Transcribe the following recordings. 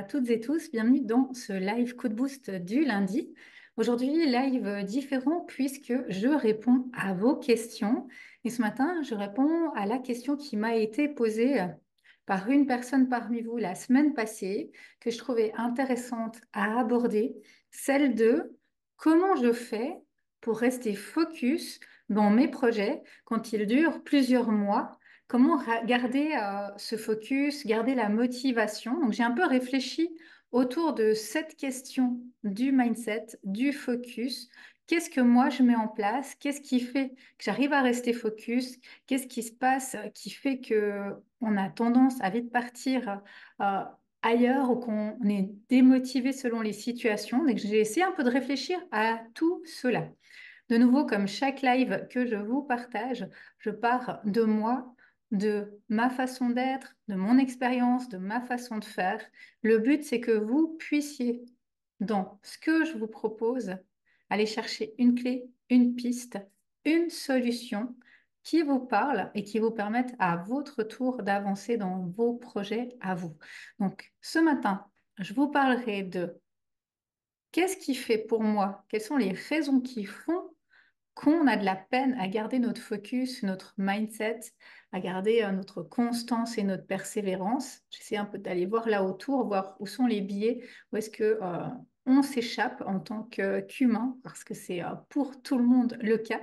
toutes et tous, bienvenue dans ce live coup de boost du lundi. Aujourd'hui, live différent puisque je réponds à vos questions. Et ce matin, je réponds à la question qui m'a été posée par une personne parmi vous la semaine passée, que je trouvais intéressante à aborder, celle de comment je fais pour rester focus dans mes projets quand ils durent plusieurs mois. Comment garder ce focus, garder la motivation? Donc, j'ai un peu réfléchi autour de cette question du mindset, du focus. Qu'est-ce que moi je mets en place? Qu'est-ce qui fait que j'arrive à rester focus? Qu'est-ce qui se passe qui fait que on a tendance à vite partir euh, ailleurs ou qu'on est démotivé selon les situations? Donc, j'ai essayé un peu de réfléchir à tout cela. De nouveau, comme chaque live que je vous partage, je pars de moi, de ma façon d'être, de mon expérience, de ma façon de faire. Le but, c'est que vous puissiez, dans ce que je vous propose, aller chercher une clé, une piste, une solution qui vous parle et qui vous permette à votre tour d'avancer dans vos projets à vous. Donc, ce matin, je vous parlerai de qu'est-ce qui fait pour moi, quelles sont les raisons qui font qu'on a de la peine à garder notre focus, notre mindset, à garder notre constance et notre persévérance. J'essaie un peu d'aller voir là autour, voir où sont les biais, où est-ce que on s'échappe en tant qu'humain, parce que c'est pour tout le monde le cas.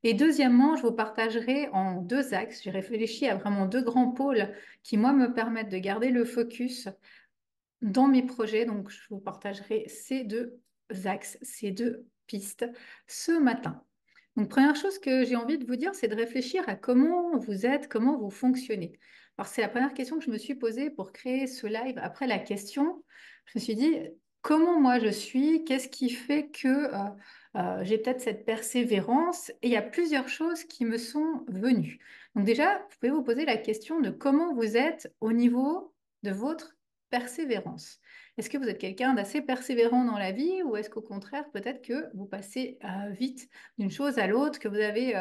Et deuxièmement, je vous partagerai en deux axes. J'ai réfléchi à vraiment deux grands pôles qui, moi, me permettent de garder le focus dans mes projets. Donc, je vous partagerai ces deux axes, ces deux pistes ce matin. Donc, première chose que j'ai envie de vous dire, c'est de réfléchir à comment vous êtes, comment vous fonctionnez. Alors, c'est la première question que je me suis posée pour créer ce live. Après la question, je me suis dit, comment moi je suis? Qu'est-ce qui fait que j'ai peut-être cette persévérance? Et il y a plusieurs choses qui me sont venues. Donc, déjà, vous pouvez vous poser la question de comment vous êtes au niveau de votre persévérance. Est-ce que vous êtes quelqu'un d'assez persévérant dans la vie ou est-ce qu'au contraire, peut-être que vous passez vite d'une chose à l'autre, que vous avez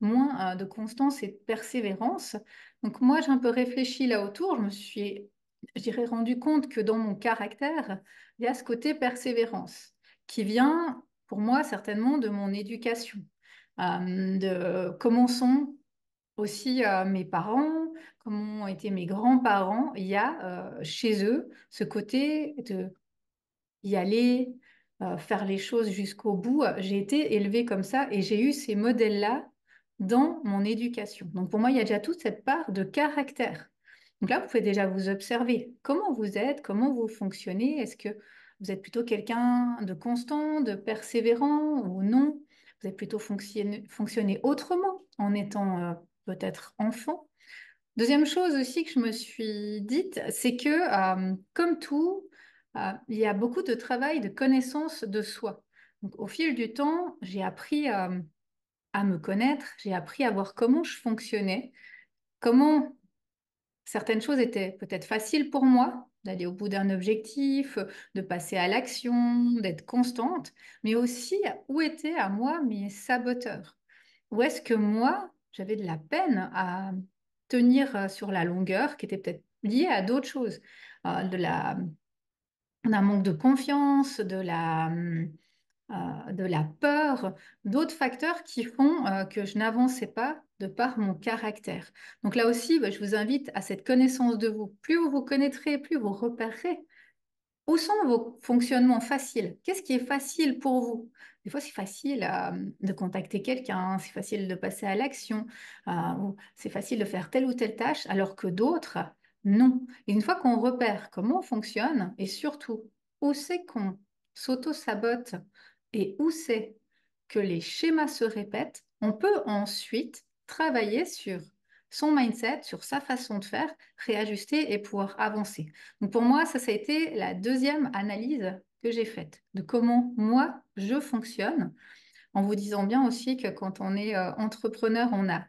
moins de constance et de persévérance? Donc moi, j'ai un peu réfléchi là autour, je me suis, je dirais, rendu compte que dans mon caractère, il y a ce côté persévérance qui vient, pour moi, certainement de mon éducation, de comment sont aussi mes parents, comment ont été mes grands-parents. Il y a chez eux ce côté de y aller, faire les choses jusqu'au bout. J'ai été élevée comme ça et j'ai eu ces modèles-là dans mon éducation. Donc pour moi, il y a déjà toute cette part de caractère. Donc là, vous pouvez déjà vous observer comment vous êtes, comment vous fonctionnez. Est-ce que vous êtes plutôt quelqu'un de constant, de persévérant ou non? Vous êtes plutôt fonctionné autrement en étant peut-être enfant. Deuxième chose aussi que je me suis dite, c'est que comme tout, il y a beaucoup de travail de connaissance de soi. Donc, au fil du temps, j'ai appris à me connaître, j'ai appris à voir comment je fonctionnais, comment certaines choses étaient peut-être faciles pour moi, d'aller au bout d'un objectif, de passer à l'action, d'être constante, mais aussi où étaient à moi mes saboteurs. Où est-ce que moi, j'avais de la peine à tenir sur la longueur, qui était peut-être liée à d'autres choses, de d'un manque de confiance, de la peur, d'autres facteurs qui font que je n'avançais pas de par mon caractère. Donc là aussi, bah, je vous invite à cette connaissance de vous. Plus vous vous connaîtrez, plus vous repérerez où sont vos fonctionnements faciles. Qu'est-ce qui est facile pour vous? Des fois, c'est facile de contacter quelqu'un, c'est facile de passer à l'action, ou c'est facile de faire telle ou telle tâche, alors que d'autres, non. Et une fois qu'on repère comment on fonctionne, et surtout où c'est qu'on s'auto-sabote et où c'est que les schémas se répètent, on peut ensuite travailler sur son mindset, sur sa façon de faire, réajuster et pouvoir avancer. Donc pour moi, ça a été la deuxième analyse que j'ai faite de comment moi je fonctionne, en vous disant bien aussi que quand on est entrepreneur, on a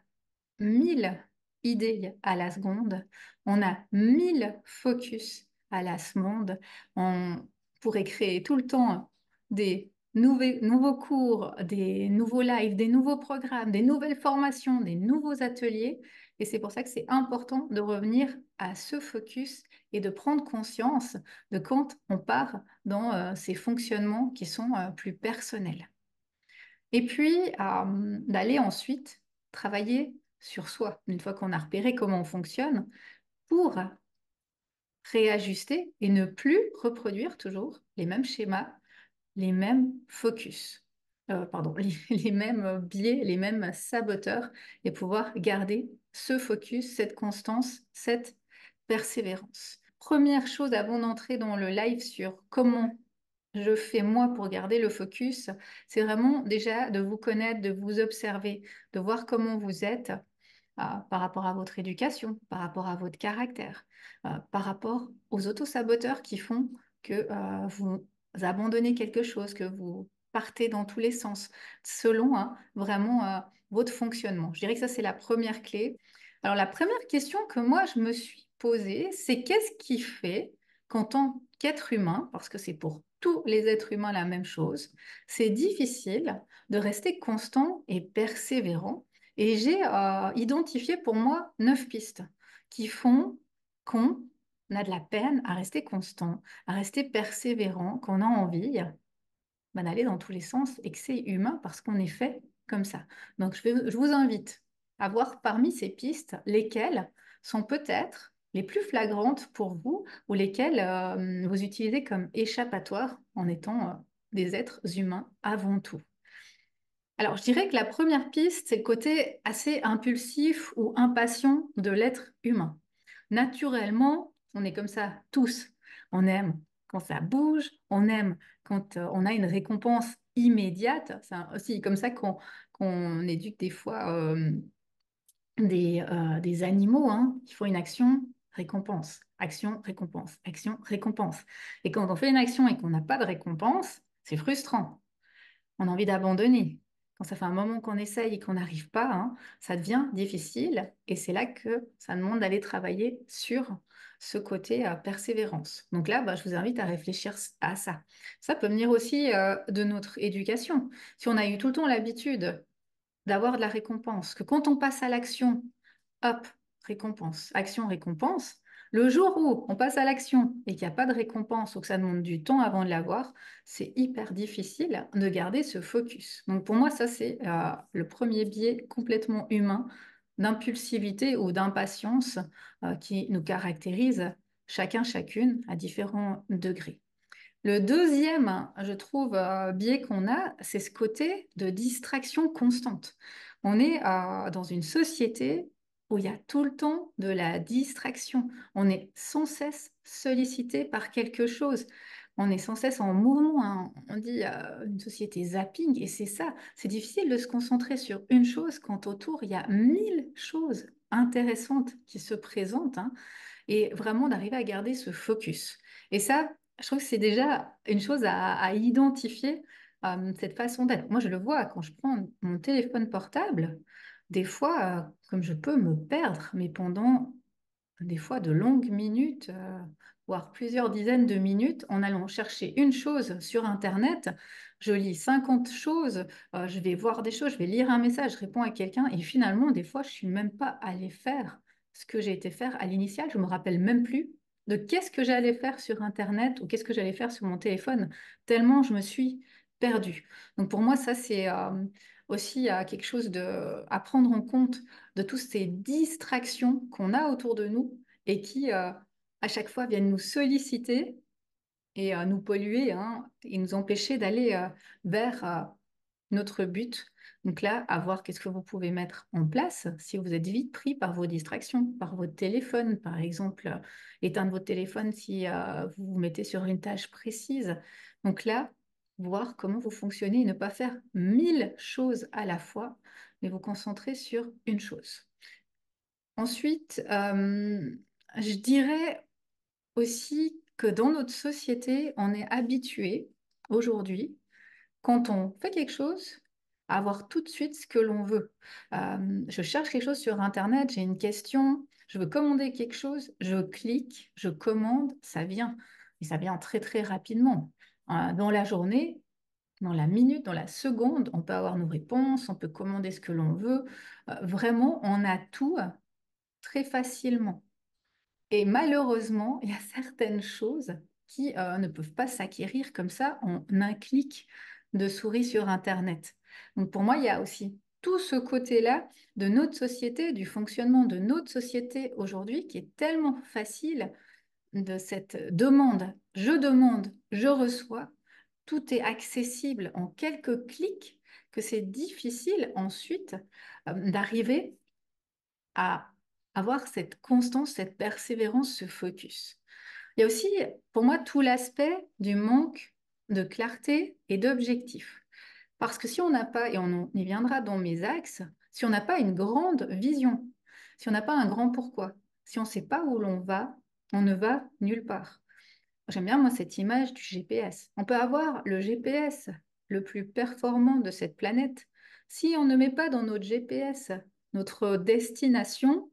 1000 idées à la seconde, on a 1000 focus à la seconde, on pourrait créer tout le temps des nouveaux cours, des nouveaux lives, des nouveaux programmes, des nouvelles formations, des nouveaux ateliers. Et c'est pour ça que c'est important de revenir à ce focus et de prendre conscience de quand on part dans ces fonctionnements qui sont plus personnels. Et puis, d'aller ensuite travailler sur soi, une fois qu'on a repéré comment on fonctionne, pour réajuster et ne plus reproduire toujours les mêmes schémas, les mêmes focus, pardon, les mêmes biais, les mêmes saboteurs, et pouvoir garder ce focus, cette constance, cette persévérance. Première chose avant d'entrer dans le live sur comment je fais moi pour garder le focus, c'est vraiment déjà de vous connaître, de vous observer, de voir comment vous êtes par rapport à votre éducation, par rapport à votre caractère, par rapport aux autosaboteurs qui font que vous abandonnez quelque chose, que vous partez dans tous les sens, selon vraiment votre fonctionnement. Je dirais que ça, c'est la première clé. Alors, la première question que moi, je me suis posée, c'est qu'est-ce qui fait qu'en tant qu'être humain, parce que c'est pour tous les êtres humains la même chose, c'est difficile de rester constant et persévérant, et j'ai identifié pour moi 9 pistes qui font qu'on a de la peine à rester constant, à rester persévérant, qu'on a envie d'aller dans tous les sens et que c'est humain parce qu'on est fait comme ça. Donc je vous invite à voir parmi ces pistes lesquelles sont peut-être les plus flagrantes pour vous ou lesquelles vous utilisez comme échappatoire en étant des êtres humains avant tout. Alors, je dirais que la première piste, c'est le côté assez impulsif ou impatient de l'être humain. Naturellement, on est comme ça tous. On aime quand ça bouge, on aime quand on a une récompense immédiate. C'est aussi comme ça qu'on éduque des fois des animaux, hein, qui font une action, récompense, action, récompense, action, récompense. Et quand on fait une action et qu'on n'a pas de récompense, c'est frustrant, on a envie d'abandonner. Quand ça fait un moment qu'on essaye et qu'on n'arrive pas, hein, ça devient difficile et c'est là que ça demande d'aller travailler sur ce côté persévérance. Donc là, bah, je vous invite à réfléchir à ça. Ça peut venir aussi de notre éducation. Si on a eu tout le temps l'habitude d'avoir de la récompense, que quand on passe à l'action, hop, récompense, action, récompense. Le jour où on passe à l'action et qu'il n'y a pas de récompense ou que ça demande du temps avant de l'avoir, c'est hyper difficile de garder ce focus. Donc pour moi, ça, c'est le premier biais complètement humain d'impulsivité ou d'impatience qui nous caractérise chacun, chacune à différents degrés. Le deuxième, je trouve, biais qu'on a, c'est ce côté de distraction constante. On est dans une société où il y a tout le temps de la distraction. On est sans cesse sollicité par quelque chose. On est sans cesse en mouvement, hein. On dit une société zapping, et c'est ça. C'est difficile de se concentrer sur une chose quand autour, il y a 1000 choses intéressantes qui se présentent, hein, et vraiment d'arriver à garder ce focus. Et ça, je trouve que c'est déjà une chose à identifier, cette façon d'être. Moi, je le vois quand je prends mon téléphone portable, des fois, comme je peux me perdre, mais pendant des fois de longues minutes, voire plusieurs dizaines de minutes, en allant chercher une chose sur Internet. Je lis 50 choses, je vais voir des choses, je vais lire un message, je réponds à quelqu'un, et finalement, des fois, je ne suis même pas allée faire ce que j'ai été faire à l'initial. Je ne me rappelle même plus de qu'est-ce que j'allais faire sur Internet ou qu'est-ce que j'allais faire sur mon téléphone, tellement je me suis perdue. Donc pour moi, ça, c'est aussi quelque chose à prendre en compte de toutes ces distractions qu'on a autour de nous et qui, à chaque fois, viennent nous solliciter et nous polluer, hein, et nous empêcher d'aller vers notre but. Donc là, à voir qu'est-ce que vous pouvez mettre en place si vous êtes vite pris par vos distractions, par votre téléphone, par exemple, éteindre votre téléphone si vous vous mettez sur une tâche précise. Donc là, voir comment vous fonctionnez et ne pas faire 1000 choses à la fois, mais vous concentrer sur une chose. Ensuite, je dirais aussi que dans notre société, on est habitué aujourd'hui, quand on fait quelque chose, à avoir tout de suite ce que l'on veut. Je cherche quelque chose sur Internet, j'ai une question, je veux commander quelque chose, je clique, je commande, ça vient. Et ça vient très très rapidement. Dans la journée, dans la minute, dans la seconde, on peut avoir nos réponses, on peut commander ce que l'on veut. Vraiment, on a tout très facilement. Et malheureusement, il y a certaines choses qui ne peuvent pas s'acquérir comme ça en un clic de souris sur Internet. Donc pour moi, il y a aussi tout ce côté-là de notre société, du fonctionnement de notre société aujourd'hui qui est tellement facile de cette demande, je reçois, tout est accessible en quelques clics que c'est difficile ensuite d'arriver à avoir cette constance, cette persévérance, ce focus. Il y a aussi, pour moi, tout l'aspect du manque de clarté et d'objectif. Parce que si on n'a pas, et on y viendra dans mes axes, si on n'a pas une grande vision, si on n'a pas un grand pourquoi, si on ne sait pas où l'on va, on ne va nulle part. J'aime bien, moi, cette image du GPS. On peut avoir le GPS le plus performant de cette planète. Si on ne met pas dans notre GPS notre destination,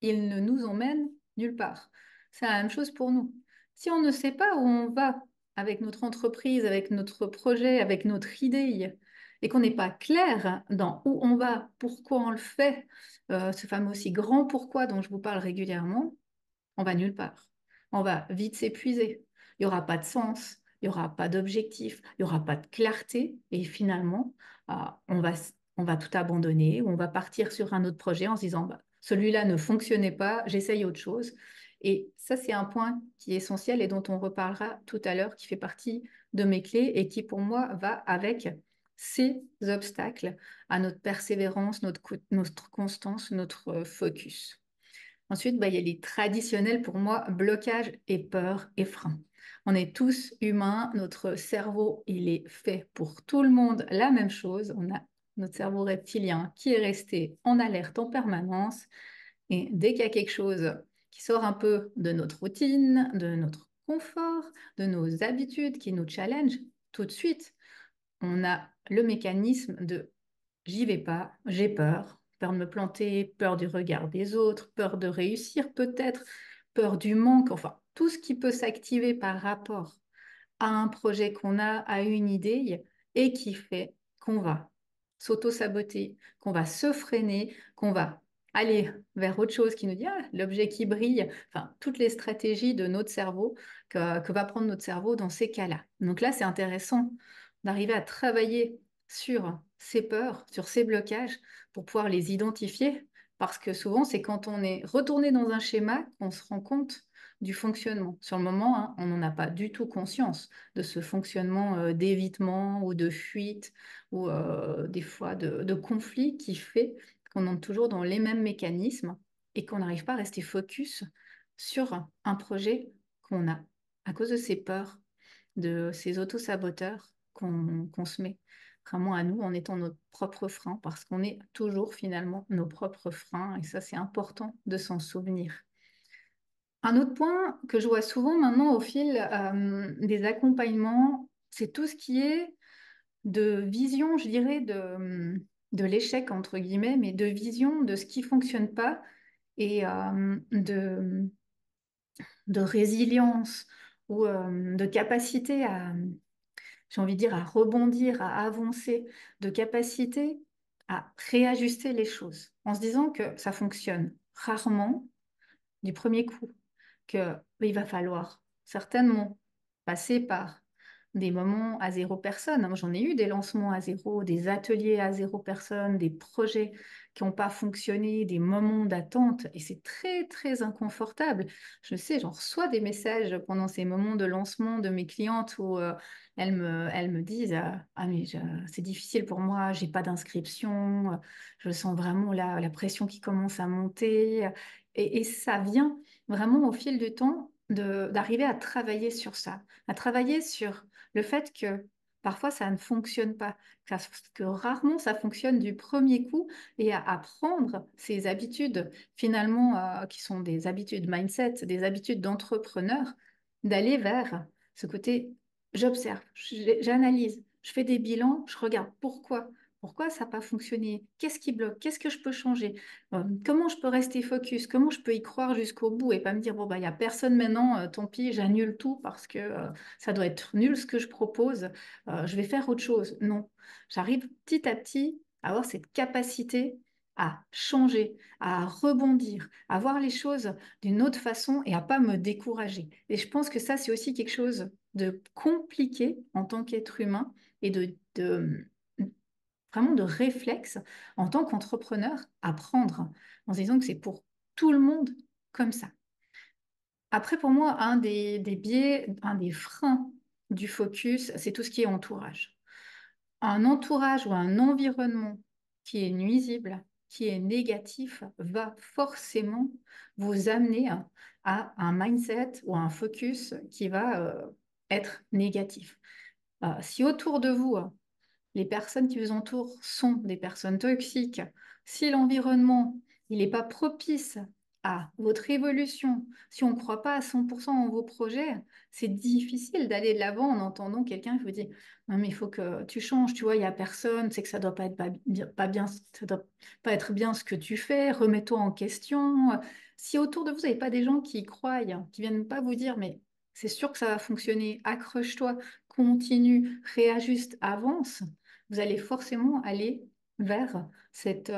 il ne nous emmène nulle part. C'est la même chose pour nous. Si on ne sait pas où on va avec notre entreprise, avec notre projet, avec notre idée, et qu'on n'est pas clair dans où on va, pourquoi on le fait, ce fameux aussi grand pourquoi dont je vous parle régulièrement, on va nulle part. On va vite s'épuiser. Il n'y aura pas de sens, il n'y aura pas d'objectif, il n'y aura pas de clarté. Et finalement, on va tout abandonner ou on va partir sur un autre projet en se disant, bah, celui-là ne fonctionnait pas, j'essaye autre chose. Et ça, c'est un point qui est essentiel et dont on reparlera tout à l'heure, qui fait partie de mes clés et qui, pour moi, va avec ces obstacles à notre persévérance, notre constance, notre focus. Ensuite, bah, il y a les traditionnels pour moi, blocage et peur et frein. On est tous humains, notre cerveau, il est fait pour tout le monde la même chose. On a notre cerveau reptilien qui est resté en alerte en permanence. Et dès qu'il y a quelque chose qui sort un peu de notre routine, de notre confort, de nos habitudes, qui nous challenge, tout de suite, on a le mécanisme de j'y vais pas, j'ai peur, peur de me planter, peur du regard des autres, peur de réussir peut-être, peur du manque, enfin, tout ce qui peut s'activer par rapport à un projet qu'on a, à une idée, et qui fait qu'on va s'auto-saboter, qu'on va se freiner, qu'on va aller vers autre chose qui nous dit ah, l'objet qui brille, enfin, toutes les stratégies de notre cerveau que va prendre notre cerveau dans ces cas-là. Donc là, c'est intéressant d'arriver à travailler sur ces peurs, sur ces blocages, pour pouvoir les identifier, parce que souvent, c'est quand on est retourné dans un schéma qu'on se rend compte du fonctionnement. Sur le moment, hein, on n'en a pas du tout conscience de ce fonctionnement d'évitement ou de fuite ou des fois de conflit qui fait qu'on entre toujours dans les mêmes mécanismes et qu'on n'arrive pas à rester focus sur un projet qu'on a à cause de ces peurs, de ces auto-saboteurs qu'on se met vraiment à nous en étant notre propre frein parce qu'on est toujours finalement nos propres freins et ça c'est important de s'en souvenir. Un autre point que je vois souvent maintenant au fil des accompagnements, c'est tout ce qui est de vision, je dirais, de l'échec, entre guillemets, mais de vision de ce qui fonctionne pas et de résilience ou de capacité à, j'ai envie de dire, à rebondir, à avancer, de capacité à réajuster les choses en se disant que ça fonctionne rarement du premier coup que il va falloir certainement passer par des moments à zéro personne. Moi, j'en ai eu des lancements à zéro, des ateliers à zéro personne, des projets qui n'ont pas fonctionné, des moments d'attente, et c'est très, très inconfortable. Je sais, j'en reçois des messages pendant ces moments de lancement de mes clientes où elles me disent ah, mais c'est difficile pour moi, j'ai pas d'inscription, je sens vraiment la pression qui commence à monter. Et ça vient vraiment au fil du temps d'arriver à travailler sur ça, à travailler sur le fait que parfois ça ne fonctionne pas, que rarement ça fonctionne du premier coup et à apprendre ces habitudes finalement qui sont des habitudes mindset, des habitudes d'entrepreneur, d'aller vers ce côté j'observe, j'analyse, je fais des bilans, je regarde pourquoi. Pourquoi ça n'a pas fonctionné? Qu'est-ce qui bloque? Qu'est-ce que je peux changer? Comment je peux rester focus? Comment je peux y croire jusqu'au bout et pas me dire, bon, bah, il n'y a personne maintenant, tant pis, j'annule tout parce que ça doit être nul ce que je propose, je vais faire autre chose. Non, j'arrive petit à petit à avoir cette capacité à changer, à rebondir, à voir les choses d'une autre façon et à pas me décourager. Et je pense que ça, c'est aussi quelque chose de compliqué en tant qu'être humain et vraiment de réflexe en tant qu'entrepreneur à prendre en se disant que c'est pour tout le monde comme ça. Après, pour moi, un des biais, un des freins du focus, c'est tout ce qui est entourage. Un entourage ou un environnement qui est nuisible, qui est négatif, va forcément vous amener à un mindset ou à un focus qui va être négatif. Si autour de vous, les personnes qui vous entourent sont des personnes toxiques, si l'environnement il n'est pas propice à votre évolution, si on ne croit pas à 100% en vos projets, c'est difficile d'aller de l'avant en entendant quelqu'un qui vous dit non mais il faut que tu changes, tu vois, il n'y a personne, c'est que ça doit pas être pas bien, ça doit pas être bien ce que tu fais, remets-toi en question. Si autour de vous, vous n'avez pas des gens qui y croient, qui viennent pas vous dire mais c'est sûr que ça va fonctionner, accroche-toi, continue, réajuste, avance, vous allez forcément aller vers cet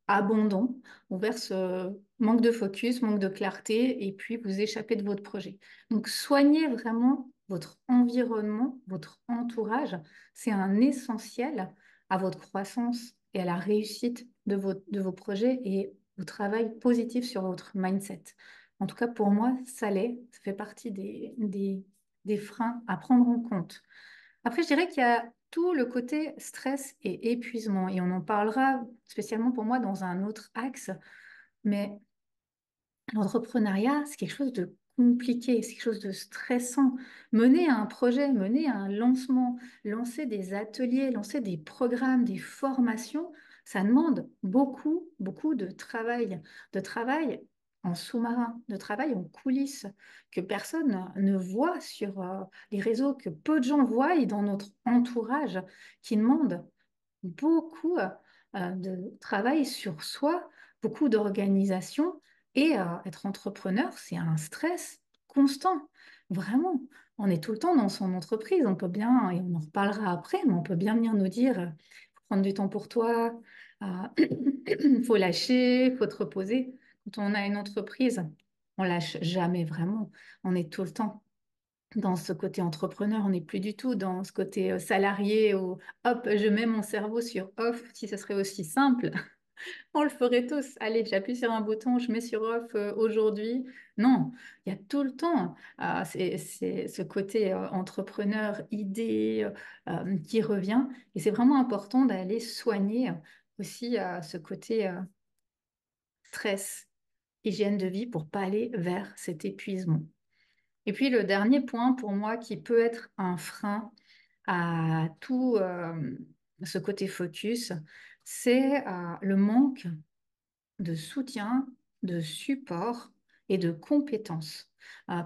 abandon ou vers ce manque de focus, manque de clarté, et puis vous échappez de votre projet. Donc, soignez vraiment votre environnement, votre entourage. C'est un essentiel à votre croissance et à la réussite de vos projets et au travail positif sur votre mindset. En tout cas, pour moi, ça l'est. Ça fait partie des freins à prendre en compte. Après, je dirais qu'il y a tout le côté stress et épuisement, et on en parlera spécialement pour moi dans un autre axe, mais l'entrepreneuriat, c'est quelque chose de compliqué, c'est quelque chose de stressant. Mener un projet, mener un lancement, lancer des ateliers, lancer des programmes, des formations, ça demande beaucoup, beaucoup de travail en sous-marin, de travail en coulisses, que personne ne voit sur les réseaux, que peu de gens voient et dans notre entourage, qui demande beaucoup de travail sur soi, beaucoup d'organisation. Et être entrepreneur, c'est un stress constant, vraiment. On est tout le temps dans son entreprise. On peut bien, et on en reparlera après, mais on peut bien venir nous dire, faut prendre du temps pour toi, faut lâcher, faut te reposer. Quand on a une entreprise, on lâche jamais vraiment. On est tout le temps dans ce côté entrepreneur, on n'est plus du tout dans ce côté salarié où hop, je mets mon cerveau sur off. Si ce serait aussi simple, on le ferait tous. Allez, j'appuie sur un bouton, je mets sur off aujourd'hui. Non, il y a tout le temps c'est ce côté entrepreneur, idée qui revient. Et c'est vraiment important d'aller soigner aussi ce côté stress, hygiène de vie pour pas aller vers cet épuisement. Et puis le dernier point pour moi qui peut être un frein à tout ce côté focus, c'est le manque de soutien, de support et de compétences.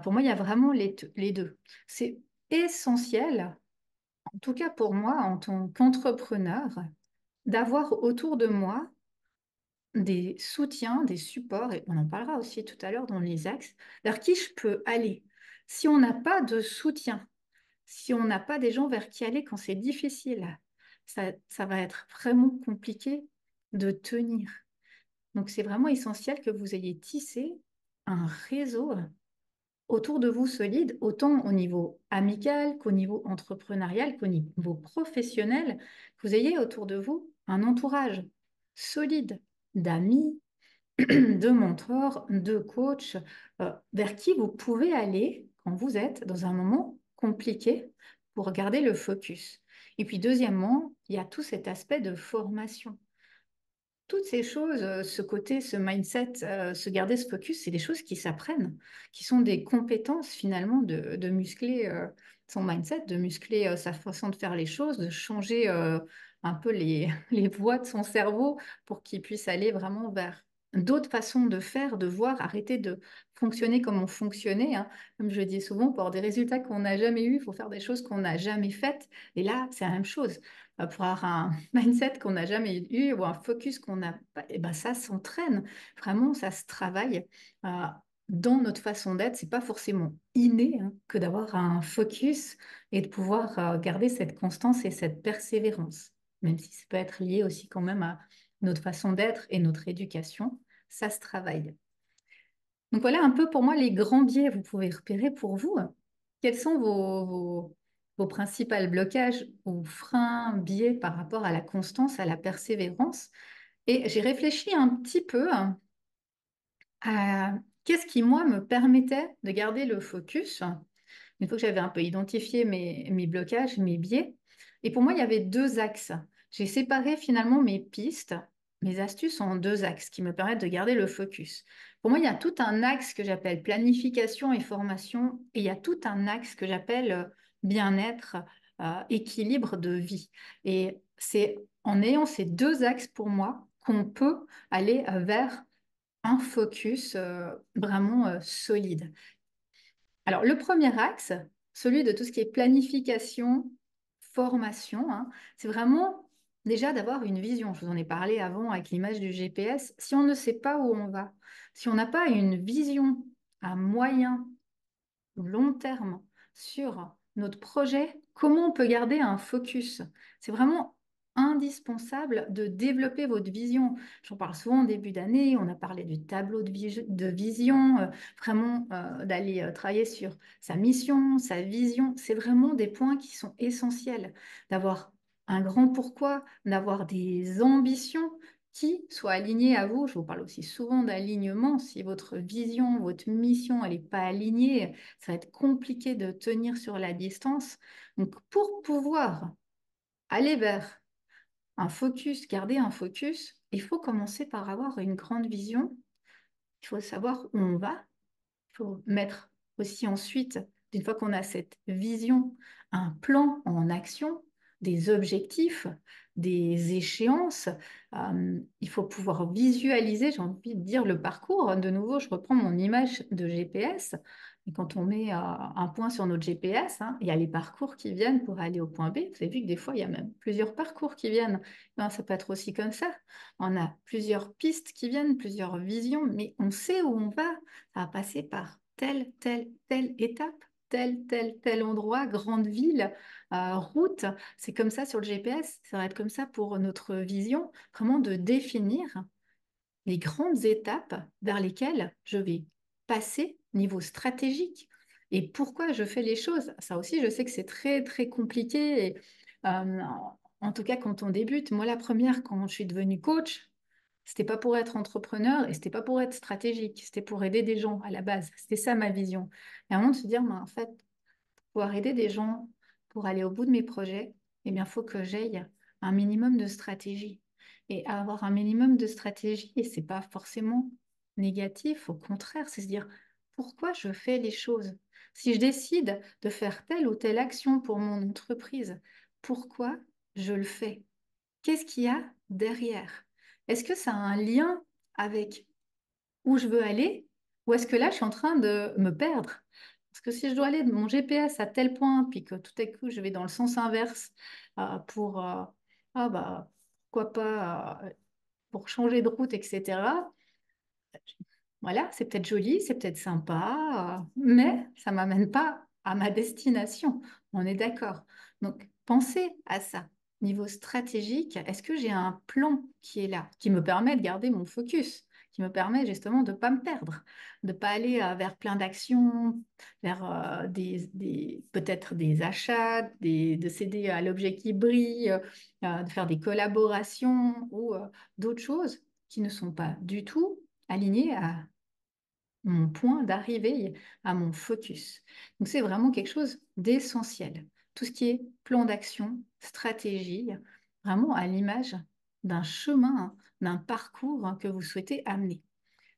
Pour moi, il y a vraiment les deux. C'est essentiel, en tout cas pour moi, en tant qu'entrepreneur, d'avoir autour de moi des soutiens, des supports, et on en parlera aussi tout à l'heure dans les axes, vers qui je peux aller. Si on n'a pas de soutien, si on n'a pas des gens vers qui aller quand c'est difficile, ça va être vraiment compliqué de tenir. Donc, c'est vraiment essentiel que vous ayez tissé un réseau autour de vous solide, autant au niveau amical qu'au niveau entrepreneurial, qu'au niveau professionnel, que vous ayez autour de vous un entourage solide d'amis, de mentors, de coachs, vers qui vous pouvez aller quand vous êtes dans un moment compliqué pour garder le focus. Et puis, deuxièmement, il y a tout cet aspect de formation. Toutes ces choses, ce côté, ce mindset, se garder ce focus, c'est des choses qui s'apprennent, qui sont des compétences finalement de muscler son mindset, de muscler sa façon de faire les choses, de changer un peu les voies de son cerveau pour qu'il puisse aller vraiment vers d'autres façons de faire, de voir, arrêter de fonctionner comme on fonctionnait, hein. Comme je le dis souvent, pour avoir des résultats qu'on n'a jamais eus, il faut faire des choses qu'on n'a jamais faites. Et là, c'est la même chose. Pour avoir un mindset qu'on n'a jamais eu ou un focus qu'on n'a pas, et ben ça s'entraîne. Vraiment, ça se travaille. Euh, Dans notre façon d'être, c'est pas forcément inné, hein, que d'avoir un focus et de pouvoir garder cette constance et cette persévérance, même si ça peut être lié aussi quand même à notre façon d'être et notre éducation, ça se travaille. Donc voilà un peu pour moi les grands biais, vous pouvez repérer pour vous. Quels sont vos principaux blocages ou freins, biais par rapport à la constance, à la persévérance? Et j'ai réfléchi un petit peu à qu'est-ce qui, moi, me permettait de garder le focus une fois que j'avais un peu identifié mes blocages, mes biais. Et pour moi, il y avait deux axes. J'ai séparé finalement mes pistes, mes astuces en deux axes qui me permettent de garder le focus. Pour moi, il y a tout un axe que j'appelle planification et formation, et il y a tout un axe que j'appelle bien-être, équilibre de vie. Et c'est en ayant ces deux axes pour moi qu'on peut aller vers un focus vraiment solide. Alors, le premier axe, celui de tout ce qui est planification, formation, hein, c'est vraiment déjà d'avoir une vision. Je vous en ai parlé avant avec l'image du GPS. Si on ne sait pas où on va, si on n'a pas une vision à moyen long terme sur notre projet, comment on peut garder un focus? C'est vraiment indispensable de développer votre vision. J'en parle souvent en début d'année, on a parlé du tableau de vision, vraiment d'aller travailler sur sa mission, sa vision. C'est vraiment des points qui sont essentiels, d'avoir un grand pourquoi, d'avoir des ambitions qui soient alignées à vous. Je vous parle aussi souvent d'alignement. Si votre vision, votre mission, elle n'est pas alignée, ça va être compliqué de tenir sur la distance. Donc, pour pouvoir aller vers un focus, garder un focus, il faut commencer par avoir une grande vision. Il faut savoir où on va. Il faut mettre aussi ensuite, une fois qu'on a cette vision, un plan en action, des objectifs, des échéances. Il faut pouvoir visualiser, j'ai envie de dire, le parcours. De nouveau, je reprends mon image de GPS. Et quand on met un point sur notre GPS, hein, il y a les parcours qui viennent pour aller au point B. Vous avez vu que des fois, il y a même plusieurs parcours qui viennent. Ben, ça peut être aussi comme ça. On a plusieurs pistes qui viennent, plusieurs visions, mais on sait où on va. Ça va passer par telle étape, tel endroit, grande ville, route. C'est comme ça sur le GPS, ça va être comme ça pour notre vision, vraiment de définir les grandes étapes vers lesquelles je vais passer niveau stratégique et pourquoi je fais les choses. Ça aussi, je sais que c'est très, très compliqué. Et, en tout cas, quand on débute, moi, la première, quand je suis devenue coach, c'était pas pour être entrepreneur et c'était pas pour être stratégique, c'était pour aider des gens à la base. C'était ça ma vision. Et à un moment de se dire, mais en fait, pour pouvoir aider des gens, pour aller au bout de mes projets, eh bien, il faut que j'aille un minimum de stratégie. Et avoir un minimum de stratégie, et c'est pas forcément négatif, au contraire, c'est se dire pourquoi je fais les choses. Si je décide de faire telle ou telle action pour mon entreprise, pourquoi je le fais? Qu'est-ce qu'il y a derrière? Est-ce que ça a un lien avec où je veux aller ou est-ce que là, je suis en train de me perdre? Parce que si je dois aller de mon GPS à tel point, puis que tout à coup, je vais dans le sens inverse pour, ah bah, pourquoi pas, pour changer de route, etc. Voilà, c'est peut-être joli, c'est peut-être sympa, mais ça ne m'amène pas à ma destination. On est d'accord. Donc, pensez à ça. Niveau stratégique, est-ce que j'ai un plan qui est là, qui me permet de garder mon focus, qui me permet justement de ne pas me perdre, de ne pas aller vers plein d'actions, vers peut-être des achats, de céder à l'objet qui brille, de faire des collaborations ou d'autres choses qui ne sont pas du tout aligné à mon point d'arrivée, à mon focus. Donc c'est vraiment quelque chose d'essentiel. Tout ce qui est plan d'action, stratégie, vraiment à l'image d'un chemin, d'un parcours que vous souhaitez amener.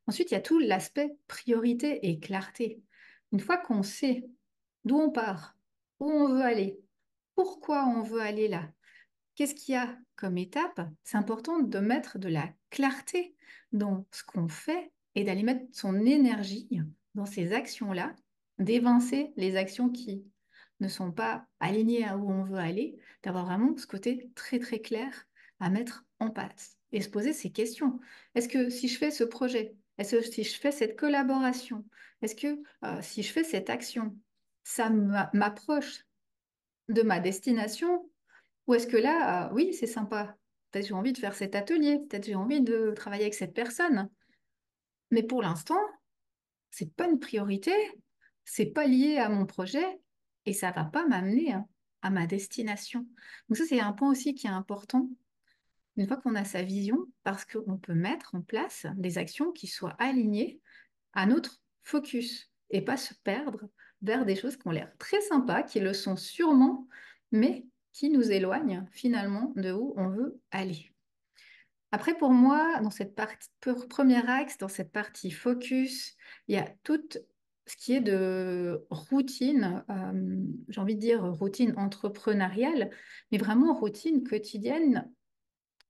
Ensuite, il y a tout l'aspect priorité et clarté. Une fois qu'on sait d'où on part, où on veut aller, pourquoi on veut aller là, qu'est-ce qu'il y a comme étape, c'est important de mettre de la clarté dans ce qu'on fait et d'aller mettre son énergie dans ces actions-là, d'évincer les actions qui ne sont pas alignées à où on veut aller, d'avoir vraiment ce côté très très clair à mettre en place et se poser ces questions. Est-ce que si je fais ce projet, est-ce que si je fais cette collaboration, est-ce que si je fais cette action, ça m'approche de ma destination ou est-ce que là, oui, c'est sympa, peut-être j'ai envie de faire cet atelier, peut-être j'ai envie de travailler avec cette personne, mais pour l'instant, c'est pas une priorité, c'est pas lié à mon projet et ça va pas m'amener hein, à ma destination. Donc ça, c'est un point aussi qui est important une fois qu'on a sa vision, parce qu'on peut mettre en place des actions qui soient alignées à notre focus et pas se perdre vers des choses qui ont l'air très sympas, qui le sont sûrement, mais qui nous éloignent finalement de où on veut aller. Après, pour moi, dans cette partie, premier axe, dans cette partie focus, il y a tout ce qui est de routine, j'ai envie de dire routine entrepreneuriale, mais vraiment routine quotidienne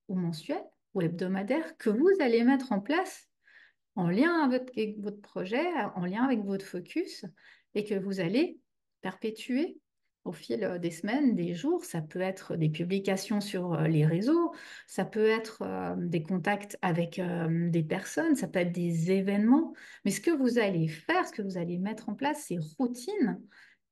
ou mensuelle ou hebdomadaire que vous allez mettre en place en lien avec votre projet, en lien avec votre focus, et que vous allez perpétuer au fil des semaines, des jours. Ça peut être des publications sur les réseaux, ça peut être des contacts avec des personnes, ça peut être des événements. Mais ce que vous allez faire, ce que vous allez mettre en place, ces routines,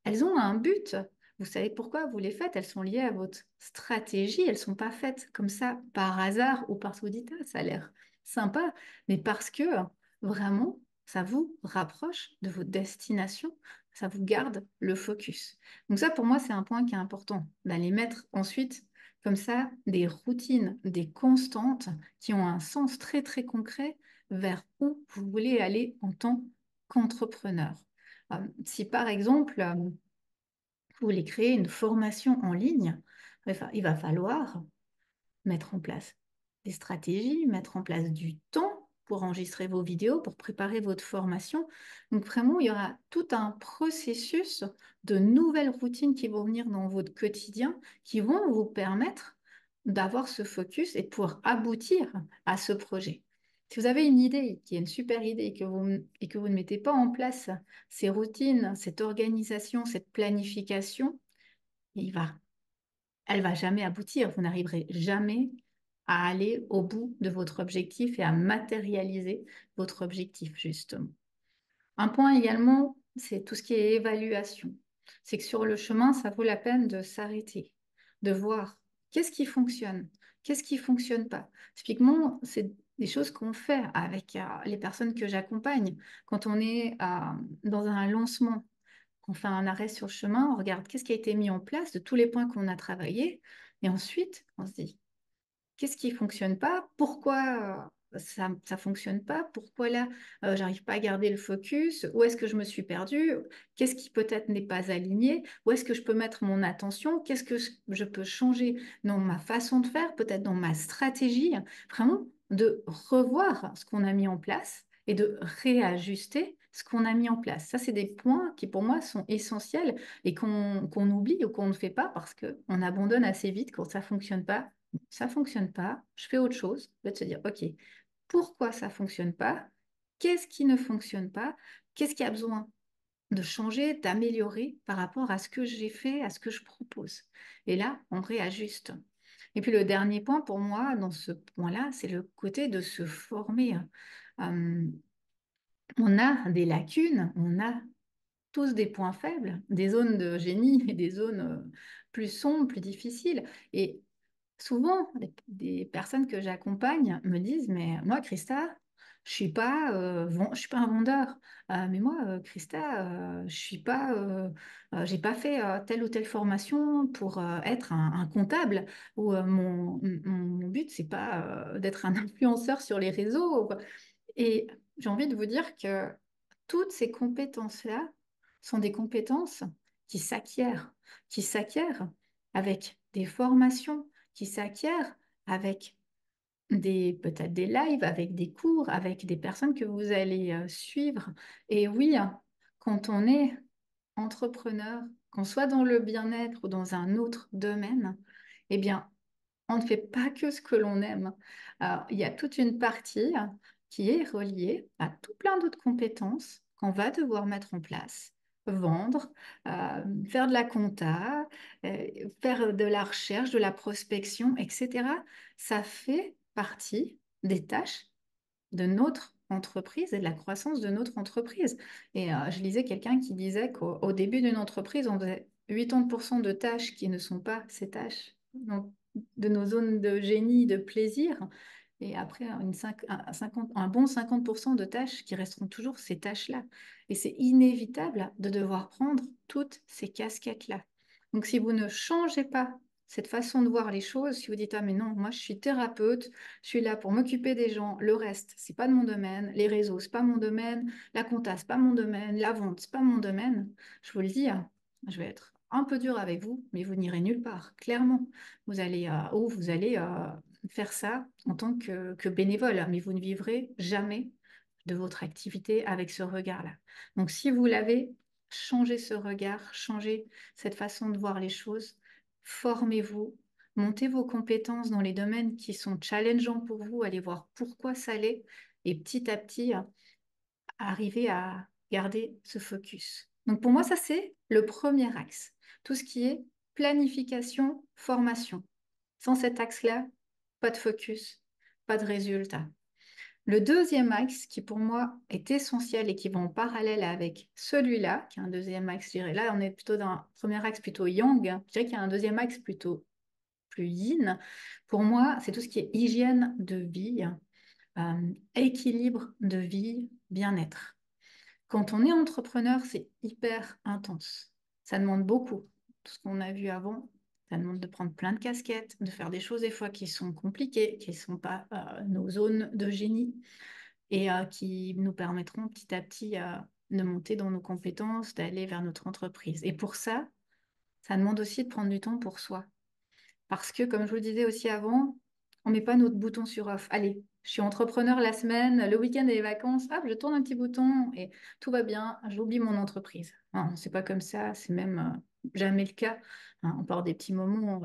elles ont un but. Vous savez pourquoi vous les faites? Elles sont liées à votre stratégie. Elles ne sont pas faites comme ça par hasard ou parce que vous dites, ah, ça a l'air sympa, mais parce que vraiment, ça vous rapproche de votre destination, ça vous garde le focus. Donc ça, pour moi, c'est un point qui est important, d'aller mettre ensuite comme ça des routines, des constantes qui ont un sens très, très concret vers où vous voulez aller en tant qu'entrepreneur. Si par exemple, vous voulez créer une formation en ligne, il va falloir mettre en place des stratégies, mettre en place du temps pour enregistrer vos vidéos, pour préparer votre formation. Donc vraiment, il y aura tout un processus de nouvelles routines qui vont venir dans votre quotidien, qui vont vous permettre d'avoir ce focus et de pouvoir aboutir à ce projet. Si vous avez une idée qui est une super idée et que vous ne mettez pas en place ces routines, cette organisation, cette planification, il va elle va jamais aboutir. Vous n'arriverez jamais à aller au bout de votre objectif et à matérialiser votre objectif, justement. Un point également, c'est tout ce qui est évaluation. C'est que sur le chemin, ça vaut la peine de s'arrêter, de voir qu'est-ce qui fonctionne pas. Typiquement, c'est des choses qu'on fait avec les personnes que j'accompagne. Quand on est dans un lancement, on fait un arrêt sur le chemin, on regarde qu'est-ce qui a été mis en place de tous les points qu'on a travaillés, et ensuite on se dit qu'est-ce qui fonctionne pas, pourquoi ça fonctionne pas, pourquoi là j'arrive pas à garder le focus, où est-ce que je me suis perdue, qu'est-ce qui peut-être n'est pas aligné, où est-ce que je peux mettre mon attention, qu'est-ce que je peux changer dans ma façon de faire, peut-être dans ma stratégie, vraiment de revoir ce qu'on a mis en place et de réajuster ce qu'on a mis en place. Ça, c'est des points qui, pour moi, sont essentiels et qu'on oublie ou qu'on ne fait pas parce qu'on abandonne assez vite quand ça fonctionne pas. Ça fonctionne pas, je fais autre chose. De se dire, OK, pourquoi ça fonctionne pas? Qu'est-ce qui ne fonctionne pas? Qu'est-ce qui a besoin de changer, d'améliorer par rapport à ce que j'ai fait, à ce que je propose? Et là, on réajuste. Et puis le dernier point pour moi, dans ce point-là, c'est le côté de se former. Euh, on a des lacunes, on a tous des points faibles, des zones de génie et des zones plus sombres, plus difficiles. Et souvent, des personnes que j'accompagne me disent, mais moi, Christa, je suis pas un vendeur. Mais moi, Christa, je suis pas, j'ai pas fait telle ou telle formation pour être un comptable. Ou mon but, c'est pas d'être un influenceur sur les réseaux. Et j'ai envie de vous dire que toutes ces compétences-là sont des compétences qui s'acquièrent, qui s'acquièrent avec des formations, qui s'acquièrent avec peut-être des lives, avec des cours, avec des personnes que vous allez suivre. Et oui, hein, quand on est entrepreneur, qu'on soit dans le bien-être ou dans un autre domaine, eh bien, On ne fait pas que ce que l'on aime. Il y a toute une partie qui est reliée à tout plein d'autres compétences qu'on va devoir mettre en place, vendre, faire de la compta, faire de la recherche, de la prospection, etc. Ça fait partie des tâches de notre entreprise et de la croissance de notre entreprise. Et je lisais quelqu'un qui disait qu'au début d'une entreprise, on faisait 80% de tâches qui ne sont pas ces tâches, donc de nos zones de génie, de plaisir. Et après, un bon 50% de tâches qui resteront toujours ces tâches-là. Et c'est inévitable de devoir prendre toutes ces casquettes-là. Donc, si vous ne changez pas cette façon de voir les choses, si vous dites, ah mais non, moi je suis thérapeute, je suis là pour m'occuper des gens. Le reste, c'est pas de mon domaine. Les réseaux, c'est pas mon domaine. La compta, c'est pas mon domaine. La vente, c'est pas mon domaine. Je vous le dis, hein, je vais être un peu dur avec vous, mais vous n'irez nulle part, clairement. Vous allez faire ça en tant que bénévole, mais vous ne vivrez jamais de votre activité avec ce regard-là. Donc, si vous l'avez, changez ce regard, changez cette façon de voir les choses, formez-vous, montez vos compétences dans les domaines qui sont challengeants pour vous, allez voir pourquoi ça l'est, et petit à petit, arriver à garder ce focus. Donc pour moi, ça, c'est le premier axe. Tout ce qui est planification, formation. Sans cet axe-là, pas de focus, pas de résultat. Le deuxième axe qui pour moi est essentiel et qui va en parallèle avec celui-là, qui est un deuxième axe, je dirais, là on est plutôt dans un premier axe plutôt yang, hein. Je dirais qu'il y a un deuxième axe plutôt plus yin. Pour moi, c'est tout ce qui est hygiène de vie, équilibre de vie, bien-être. Quand on est entrepreneur, c'est hyper intense. Ça demande beaucoup. Tout ce qu'on a vu avant, ça demande de prendre plein de casquettes, de faire des choses des fois qui sont compliquées, qui ne sont pas nos zones de génie et qui nous permettront petit à petit de monter dans nos compétences, d'aller vers notre entreprise. Et pour ça, ça demande aussi de prendre du temps pour soi. Parce que, comme je vous le disais aussi avant, on met pas notre bouton sur off. Allez, je suis entrepreneur la semaine, le week-end et les vacances, hop, je tourne un petit bouton et tout va bien, j'oublie mon entreprise. Non, c'est pas comme ça, c'est même jamais le cas. Hein, on part des petits moments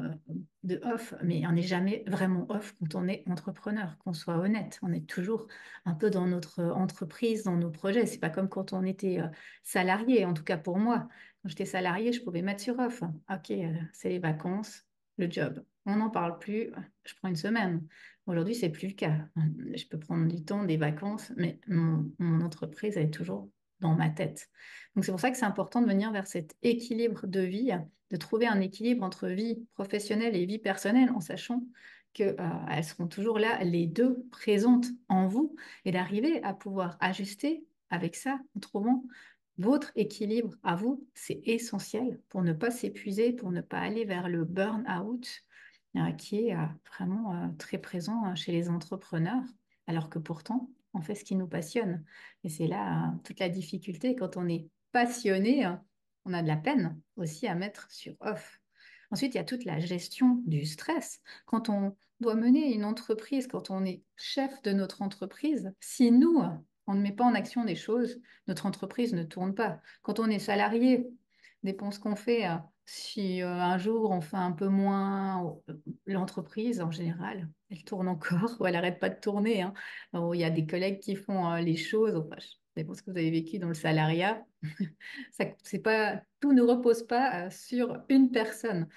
de off, mais on n'est jamais vraiment off quand on est entrepreneur, qu'on soit honnête. On est toujours un peu dans notre entreprise, dans nos projets. C'est pas comme quand on était salarié, en tout cas pour moi. Quand j'étais salarié, je pouvais mettre sur off. Ok, c'est les vacances, le job. On n'en parle plus, je prends une semaine. Aujourd'hui, c'est plus le cas. Je peux prendre du temps, des vacances, mais mon entreprise, elle est toujours dans ma tête. Donc, c'est pour ça que c'est important de venir vers cet équilibre de vie, de trouver un équilibre entre vie professionnelle et vie personnelle, en sachant que, elles seront toujours là, les deux présentes en vous, et d'arriver à pouvoir ajuster avec ça, en trouvant votre équilibre à vous, c'est essentiel pour ne pas s'épuiser, pour ne pas aller vers le burn-out qui est vraiment très présent chez les entrepreneurs, alors que pourtant, on fait ce qui nous passionne. Et c'est là toute la difficulté. Quand on est passionné, on a de la peine aussi à mettre sur off. Ensuite, il y a toute la gestion du stress. Quand on doit mener une entreprise, quand on est chef de notre entreprise, si nous, on ne met pas en action des choses, notre entreprise ne tourne pas. Quand on est salarié, dépenses qu'on fait, si un jour on fait un peu moins, l'entreprise en général, elle tourne encore ou elle n'arrête pas de tourner, hein. Alors, il y a des collègues qui font les choses, enfin, je dépend ce que vous avez vécu dans le salariat. C'est pas, tout ne repose pas sur une personne.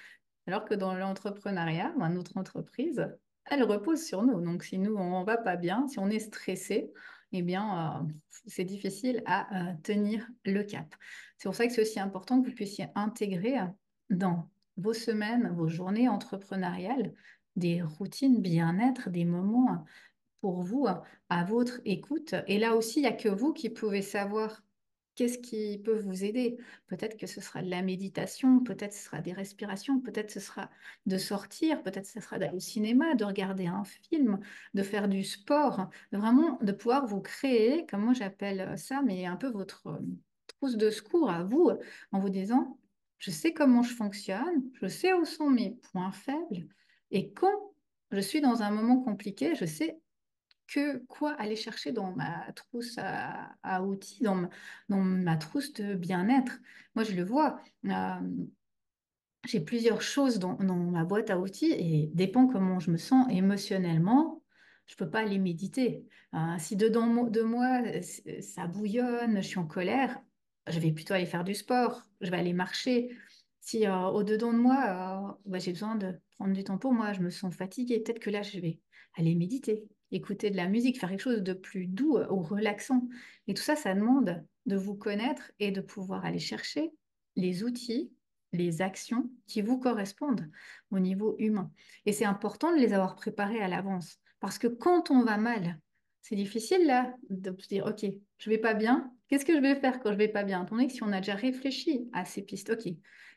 Alors que dans l'entrepreneuriat, ben, notre entreprise, elle repose sur nous. Donc, si nous, on va pas bien, si on est stressé, eh bien, c'est difficile à tenir le cap. C'est pour ça que c'est aussi important que vous puissiez intégrer dans vos semaines, vos journées entrepreneuriales, des routines bien-être, des moments pour vous, à votre écoute. Et là aussi, il n'y a que vous qui pouvez savoir qu'est-ce qui peut vous aider. Peut-être que ce sera de la méditation, peut-être ce sera des respirations, peut-être ce sera de sortir, peut-être ce sera d'aller au cinéma, de regarder un film, de faire du sport, vraiment de pouvoir vous créer, comme moi j'appelle ça, mais un peu votre trousse de secours à vous, en vous disant, je sais comment je fonctionne, je sais où sont mes points faibles, et quand je suis dans un moment compliqué, je sais que quoi aller chercher dans ma trousse à outils, dans ma trousse de bien-être. Moi, je le vois. j'ai plusieurs choses dans ma boîte à outils et dépend comment je me sens émotionnellement, je ne peux pas aller méditer. Si dedans de moi, ça bouillonne, je suis en colère, je vais plutôt aller faire du sport, je vais aller marcher. Si au-dedans de moi, bah, j'ai besoin de prendre du temps pour moi, je me sens fatiguée, peut-être que là, je vais aller méditer, écouter de la musique, faire quelque chose de plus doux ou relaxant. Et tout ça, ça demande de vous connaître et de pouvoir aller chercher les outils, les actions qui vous correspondent au niveau humain. Et c'est important de les avoir préparées à l'avance. Parce que quand on va mal, c'est difficile là de se dire, OK, je vais pas bien, qu'est-ce que je vais faire quand je vais pas bien? Étant donné que si on a déjà réfléchi à ces pistes, OK,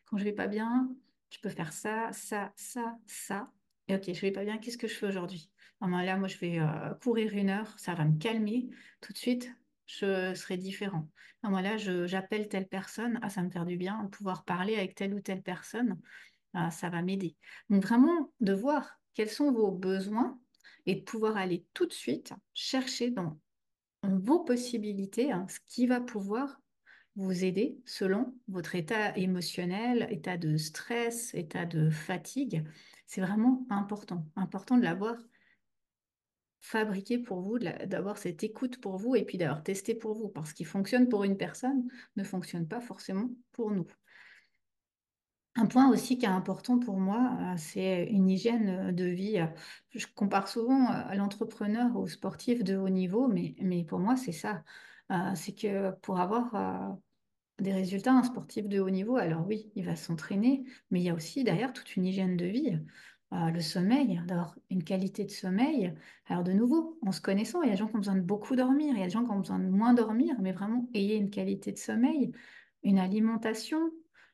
quand je vais pas bien, je peux faire ça, ça, ça, ça. Et OK, je vais pas bien, qu'est-ce que je fais aujourd'hui? Ah ben là, moi, je vais courir 1 heure, ça va me calmer. Tout de suite, je serai différent. Ah, moi, là, j'appelle telle personne, ah, ça va me faire du bien de pouvoir parler avec telle ou telle personne, ah, ça va m'aider. Donc, vraiment, de voir quels sont vos besoins et de pouvoir aller tout de suite chercher dans vos possibilités ce qui va pouvoir vous aider selon votre état émotionnel, état de stress, état de fatigue. C'est vraiment important, important de l'avoir fabriqué pour vous, d'avoir cette écoute pour vous et puis d'avoir testé pour vous. Parce qu'il fonctionne pour une personne, ne fonctionne pas forcément pour nous. Un point aussi qui est important pour moi, c'est une hygiène de vie. Je compare souvent à l'entrepreneur, au sportif de haut niveau, mais pour moi, c'est ça. C'est que pour avoir des résultats, un sportif de haut niveau, alors oui, il va s'entraîner, mais il y a aussi derrière toute une hygiène de vie. Le sommeil, d'avoir une qualité de sommeil. Alors de nouveau, en se connaissant, il y a des gens qui ont besoin de beaucoup dormir, il y a des gens qui ont besoin de moins dormir, mais vraiment ayez une qualité de sommeil, une alimentation,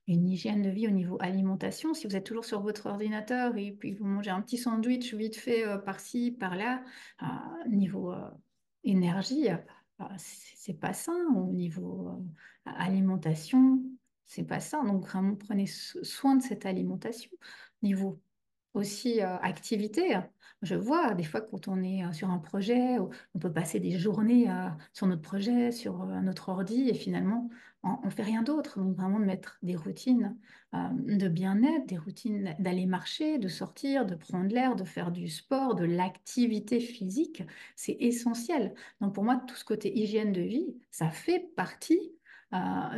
une hygiène de vie au niveau alimentation. Si vous êtes toujours sur votre ordinateur et puis vous mangez un petit sandwich vite fait par-ci, par-là, niveau énergie, c'est pas sain. Au niveau alimentation, c'est pas sain. Donc vraiment prenez soin de cette alimentation. Niveau aussi activité. Je vois des fois quand on est sur un projet, on peut passer des journées sur notre projet, sur notre ordi, et finalement, on fait rien d'autre. Donc vraiment de mettre des routines de bien-être, des routines d'aller marcher, de sortir, de prendre l'air, de faire du sport, de l'activité physique, c'est essentiel. Donc pour moi, tout ce côté hygiène de vie, ça fait partie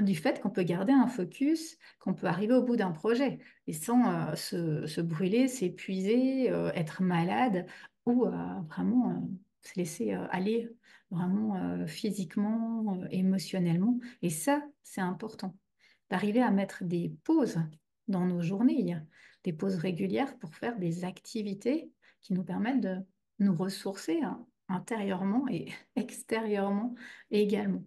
du fait qu'on peut garder un focus, qu'on peut arriver au bout d'un projet et sans se brûler, s'épuiser, être malade ou vraiment se laisser aller vraiment physiquement, émotionnellement. Et ça, c'est important, d'arriver à mettre des pauses dans nos journées, des pauses régulières pour faire des activités qui nous permettent de nous ressourcer intérieurement et extérieurement également.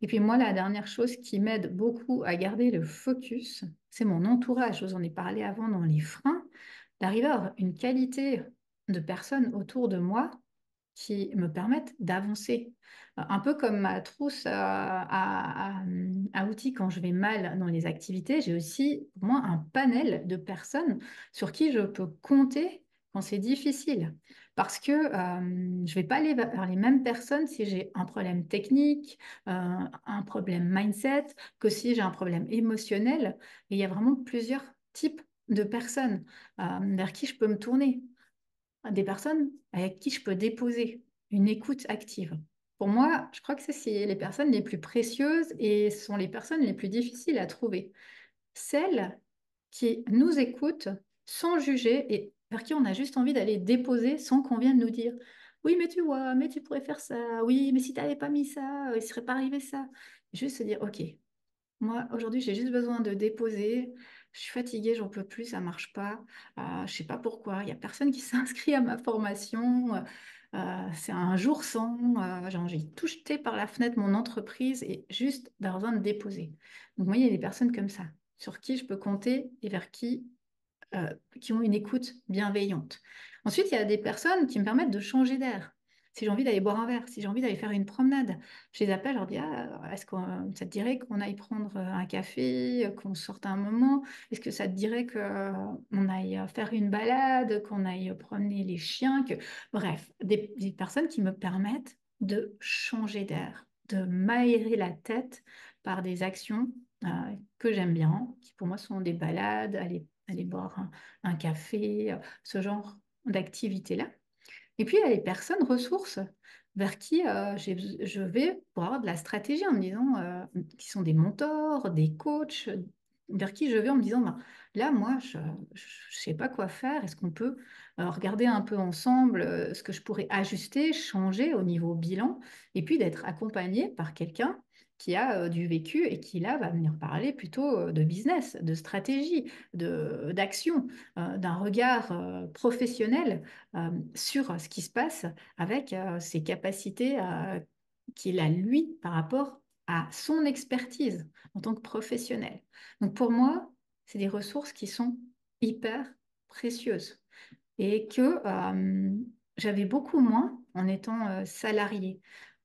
Et puis moi, la dernière chose qui m'aide beaucoup à garder le focus, c'est mon entourage. Je vous en ai parlé avant dans les freins, d'arriver à avoir une qualité de personnes autour de moi qui me permettent d'avancer. Un peu comme ma trousse à outils quand je vais mal dans les activités, j'ai aussi pour moi un panel de personnes sur qui je peux compter quand c'est difficile. Parce que je ne vais pas aller vers les mêmes personnes si j'ai un problème technique, un problème mindset, que si j'ai un problème émotionnel. Et il y a vraiment plusieurs types de personnes vers qui je peux me tourner, des personnes avec qui je peux déposer une écoute active. Pour moi, je crois que c'est les personnes les plus précieuses et ce sont les personnes les plus difficiles à trouver. Celles qui nous écoutent sans juger et vers qui on a juste envie d'aller déposer sans qu'on vienne nous dire oui, mais tu vois, mais tu pourrais faire ça, oui, mais si tu n'avais pas mis ça, il ne serait pas arrivé ça. Juste se dire, ok, moi, aujourd'hui, j'ai juste besoin de déposer. Je suis fatiguée, j'en peux plus, ça marche pas. Je sais pas pourquoi. Il y a personne qui s'inscrit à ma formation. C'est un jour sans. Genre, j'ai tout jeté par la fenêtre mon entreprise et juste d'avoir besoin de déposer. Donc, moi, il y a des personnes comme ça sur qui je peux compter et vers qui ont une écoute bienveillante. Ensuite, il y a des personnes qui me permettent de changer d'air. Si j'ai envie d'aller boire un verre, si j'ai envie d'aller faire une promenade, je les appelle, je leur dis, ah, est-ce que ça te dirait qu'on aille prendre un café, qu'on sorte un moment? Est-ce que ça te dirait qu'on aille faire une balade, qu'on aille promener les chiens, que... Bref, des personnes qui me permettent de changer d'air, de m'aérer la tête par des actions euh, que j'aime bien, qui pour moi sont des balades, aller aller boire un café, ce genre d'activité-là. Et puis, il y a les personnes ressources vers qui je vais pour avoir de la stratégie en me disant, qui sont des mentors, des coachs, vers qui je vais en me disant, ben, là, moi, je ne sais pas quoi faire. Est-ce qu'on peut regarder un peu ensemble ce que je pourrais ajuster, changer au niveau bilan, et puis d'être accompagné par quelqu'un qui a du vécu et qui, là, va venir parler plutôt de business, de stratégie, d'action, d'un regard professionnel sur ce qui se passe avec ses capacités qu'il a lui par rapport à son expertise en tant que professionnel. Donc pour moi, c'est des ressources qui sont hyper précieuses et que j'avais beaucoup moins en étant salarié.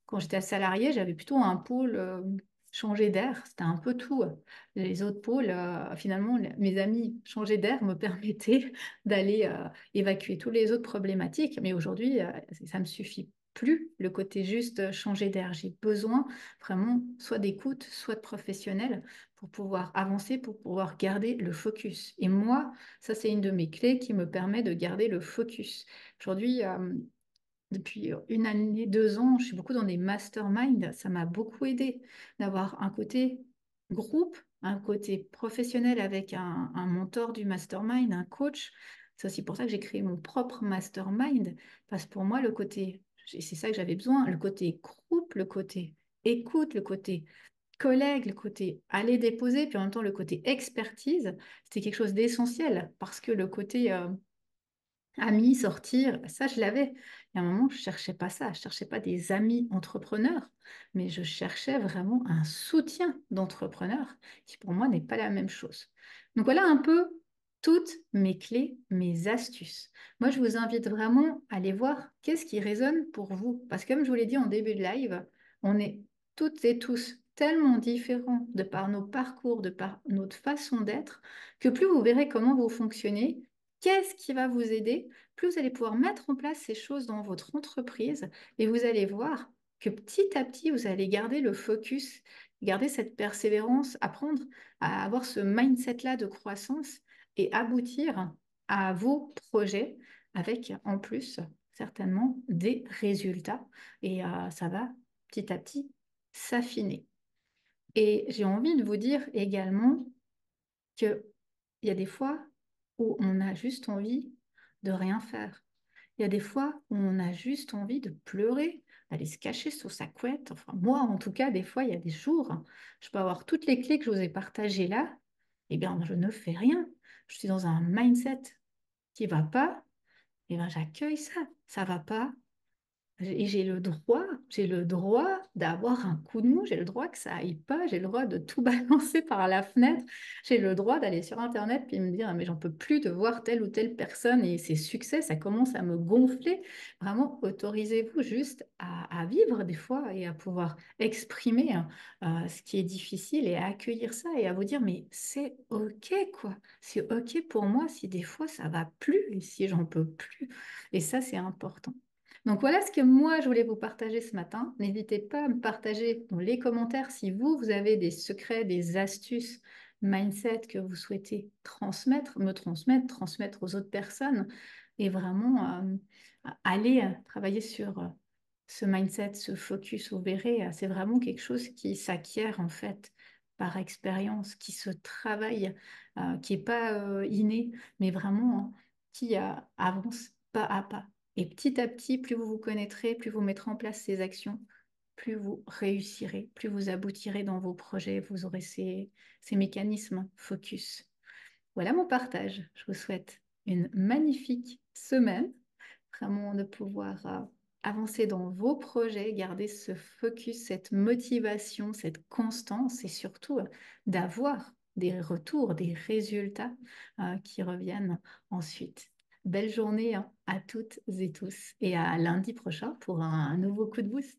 Quand j'étais salarié, j'avais plutôt un pôle changer d'air, c'était un peu tout. Les autres pôles, finalement, mes amis changer d'air me permettaient d'aller évacuer toutes les autres problématiques. Mais aujourd'hui, ça ne me suffit plus, le côté juste changer d'air. J'ai besoin vraiment soit d'écoute, soit de professionnel pour pouvoir avancer, pour pouvoir garder le focus. Et moi, ça, c'est une de mes clés qui me permet de garder le focus. Aujourd'hui, depuis une année, 2 ans, je suis beaucoup dans des masterminds. Ça m'a beaucoup aidé d'avoir un côté groupe, un côté professionnel avec un mentor du mastermind, un coach. C'est aussi pour ça que j'ai créé mon propre mastermind. Parce que pour moi, le côté, et c'est ça que j'avais besoin, le côté groupe, le côté écoute, le côté collègue, le côté aller déposer, puis en même temps le côté expertise, c'était quelque chose d'essentiel. Parce que le côté amis, sortir, ça je l'avais. Il y a un moment, je cherchais pas ça, je cherchais pas des amis entrepreneurs, mais je cherchais vraiment un soutien d'entrepreneurs qui pour moi n'est pas la même chose. Donc voilà un peu toutes mes clés, mes astuces. Moi, je vous invite vraiment à aller voir qu'est-ce qui résonne pour vous. Parce que comme je vous l'ai dit en début de live, on est toutes et tous tellement différents de par nos parcours, de par notre façon d'être, que plus vous verrez comment vous fonctionnez, qu'est-ce qui va vous aider? Plus vous allez pouvoir mettre en place ces choses dans votre entreprise et vous allez voir que petit à petit, vous allez garder le focus, garder cette persévérance, apprendre à avoir ce mindset-là de croissance et aboutir à vos projets avec en plus certainement des résultats. Et ça va petit à petit s'affiner. Et j'ai envie de vous dire également qu'il y a des fois où on a juste envie de rien faire. Il y a des fois où on a juste envie de pleurer, d'aller se cacher sous sa couette. Enfin, moi, en tout cas, des fois, il y a des jours, je peux avoir toutes les clés que je vous ai partagées là. Eh bien, je ne fais rien. Je suis dans un mindset qui va pas. Eh bien, j'accueille ça. Ça va pas. Et j'ai le droit d'avoir un coup de mou, j'ai le droit que ça aille pas, j'ai le droit de tout balancer par la fenêtre, j'ai le droit d'aller sur Internet puis me dire, ah, mais j'en peux plus de voir telle ou telle personne et ses succès, ça commence à me gonfler. Vraiment, autorisez-vous juste à vivre des fois et à pouvoir exprimer ce qui est difficile et à accueillir ça et à vous dire, mais c'est OK, quoi. C'est OK pour moi si des fois ça va plus et si j'en peux plus. Et ça, c'est important. Donc voilà ce que moi je voulais vous partager ce matin. N'hésitez pas à me partager dans les commentaires si vous, vous avez des secrets, des astuces, mindset que vous souhaitez transmettre, me transmettre, transmettre aux autres personnes et vraiment aller travailler sur ce mindset, ce focus. Vous verrez, c'est vraiment quelque chose qui s'acquiert en fait par expérience, qui se travaille, qui n'est pas inné, mais vraiment qui avance pas à pas. Et petit à petit, plus vous vous connaîtrez, plus vous mettrez en place ces actions, plus vous réussirez, plus vous aboutirez dans vos projets, vous aurez ces mécanismes focus. Voilà mon partage. Je vous souhaite une magnifique semaine, vraiment de pouvoir avancer dans vos projets, garder ce focus, cette motivation, cette constance et surtout d'avoir des retours, des résultats qui reviennent ensuite. Belle journée hein, à toutes et tous et à lundi prochain pour un nouveau coup de boost.